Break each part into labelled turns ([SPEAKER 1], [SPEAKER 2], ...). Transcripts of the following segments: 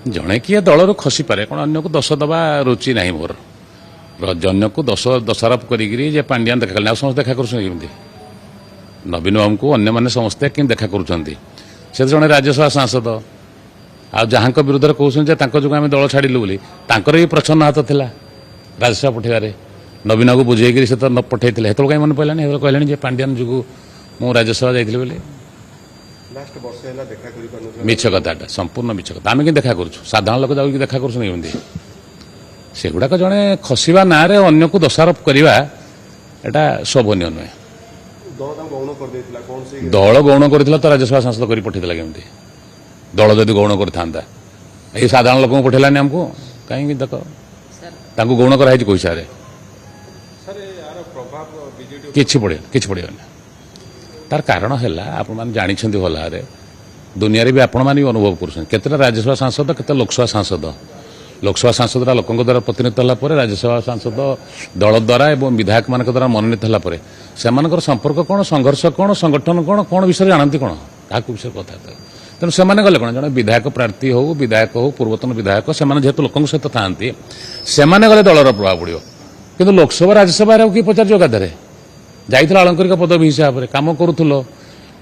[SPEAKER 1] जड़े किए दल खसी पारे कौन अन्य को दोष दबा रुचि ना मोर जन को दोषारोप कर पांड्यान देखा कले समस्त देखा कर नवीन बाबू को अन्य मैंने समस्ते कि देखा कर जड़े राज्यसभा सांसद आ जहाँ विरुद्ध कहते जो आम दल छाड़ू बोली भी प्रच्छन्न हाथ था राज्यसभा पठेबार नवीन को बुझे से तो न पठे कहीं मन पड़ानी कहले पांड्यान जो मु राज्यसभा जाइए बोली मिछ कथा संपूर्ण मिछ कथा आम कि देखा करूँ साधारण लोक जाऊँ देखा कर सेगुड़ाक जड़े खसवा ना अन्य को दोषारोप करवा एटा शोभनीय नुहे दल गौण कर तो राज्यसभा सांसद कर पठेला केमती दल जदि गौण करता ये साधारण लोक पठेलानी आमको कहीं देख गौण कराई कोई हिसाब कि पड़े तार कारण है आपण जानी भल भाव दुनिया भी आपण मैंने अनुभव कर राज्यसभा सांसद केते लोकसभा सांसद लोक द्वारा प्रतिनिधित्व होगापर राज्यसभा सांसद दल द्वारा एवं विधायक मान द्वारा मनोनीत होगापर से संपर्क कौन संघर्ष कौन संगठन कौन कौन विषय जानती कौन क्या विषय कथा तेणु से गले कौन जड़े विधायक प्रार्थी हो विधायक हो पूर्वतन विधायक से जेहेतु लोक सहित था से गले दलर प्रभाव पड़ो कि लोकसभा राज्यसभा किए पचार जगह जाइए अलंकारिक पदवी हिसाब से कम करूल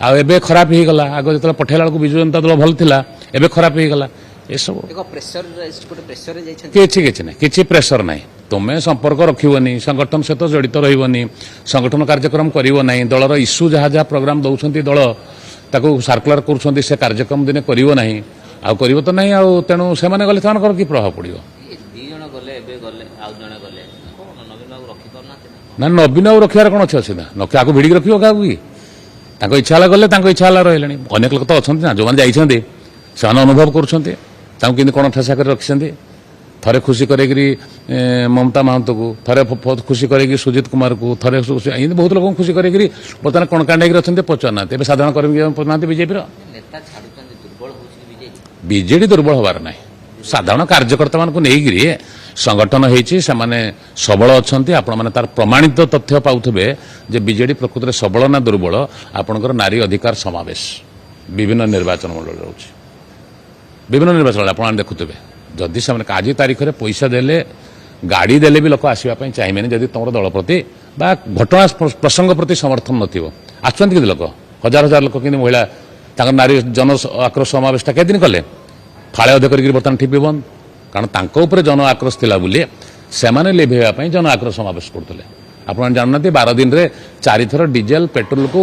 [SPEAKER 1] आबे खराब हो गला आग जो पठेला बेलू विजु जनता दल भल था एवं खराब हो गला ये सब किसी प्रेसर ना तुम्हें संपर्क रखनी संगठन सहित जड़ित रही संगठन कार्यक्रम करना दलर इश्यू जहाँ जहाँ प्रोग्राम दौरान दल ताकू सर्कुलर कर कार्यक्रम दिने करना आउ तो ना तेणु से गले कि प्रभाव पड़ो ना नवीन बाबू रखार कौन अच्छे असुविधा क्या भिड़िक रख क्या इच्छा गले इच्छा रही अनेक लोग तो अच्छा ना जो मैंने जाइए से अनुभव कर कौन ठेसा कर रखिंट थे खुशी कर ममता महंत को थे खुशी कर सुजित कुमार को थे बहुत लोग खुशी कर बर्तमान कण कांड अच्छा पचारना साधारण कर्मी पचार बीजेपी बीजेडी दुर्बल हबार ना साधारण कार्यकर्ता मान नहीं संगठन होती सबल अच्छा आपण मैंने तार प्रमाणित तथ्य पाउथे जे बीजेडी प्रकृत में सबल ना दुर्बल आपणकर नारी अधिकार समावेश विभिन्न निर्वाचन मंडल रोचे विभिन्न निर्वाचन आप देखुवे जदि से आज तारीख में पैसा देले गाड़ी देले भी लोक आसवाई चाहिए जदि तुम दल प्रति घटना प्रसंग प्रति समर्थन नथिबो आसुचंती कि लोक हजार हजार लोक कि महिला नारी जन आक्रोश समावेशटा के दिन कले फाड़े अधे कर बर्तमान टीपी बंद कारण जन आक्रोश थिला बोली से लिभेवाई जन आक्रोश समावेश करते आप जानना 12 दिन में 4 थर डीजेल पेट्रोल को